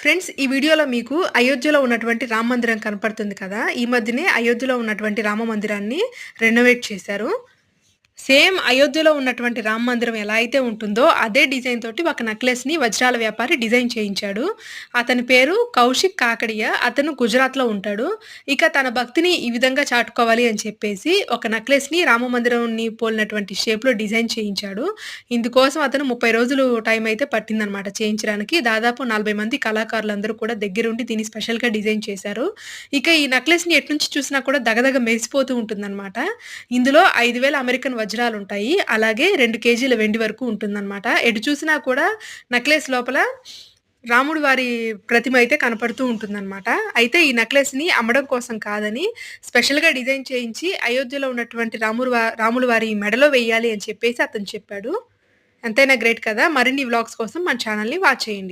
Friends ఈ వీడియోలో మీకు అయోధ్యలో ఉన్నటువంటి రామ మందిరం కనపడుతుంది కదా! ఈ మధ్యనే అయోధ్యలో ఉన్నటువంటి రామ మందిరాన్ని రెనోవేట్ చేశారు. సేమ్ అయోధ్యలో ఉన్నటువంటి రామ మందిరం ఎలా అయితే ఉంటుందో అదే డిజైన్ తోటి ఒక నెక్లెస్‌ని వజ్రాల వ్యాపారి డిజైన్ చేయించాడు. అతని పేరు కౌశిక్ కాకడియ. అతను గుజరాత్‌లో ఉంటాడు. ఇక తన భక్తిని ఈ విధంగా చాటుకోవాలి అని చెప్పేసి ఒక నెక్లెస్‌ని రామ మందిరంని పోలినటువంటి షేప్‌లో డిజైన్ చేయించాడు. ఇందుకోసం అతను 30 రోజులు టైం అయితే పట్టిందనమాట చేయించడానికి. దాదాపు 40 మంది కళాకారులందరూ కూడా దగ్గరుండి దీన్ని స్పెషల్‌గా డిజైన్ చేశారు. ఇక ఈ నెక్లెస్‌ని ఎటునుంచి చూసినా కూడా దగదగ మెరిసిపోతూ ఉంటుందనమాట. ఇందులో 5,000 అమెరికన్ వజ్రాలుంటాయి. అలాగే 2 కేజీల వెండి వరకు ఉంటుందనమాట. ఎటు చూసినా కూడా నెక్లెస్ లోపల రాముడి వారి ప్రతిమ అయితే కనపడుతూ ఉంటుందనమాట. అయితే ఈ నెక్లెస్‌ని అమ్మడం కోసం కాదని స్పెషల్‌గా డిజైన్ చేయించి అయోధ్యలో ఉన్నటువంటి రాములు వారి మెడలో వేయాలి అని చెప్పేసి అతను చెప్పాడు. ఎంతైనా గ్రేట్ కదా! మరిన్ని వ్లాగ్స్ కోసం మన ఛానెల్‌ని వాచ్ చేయండి.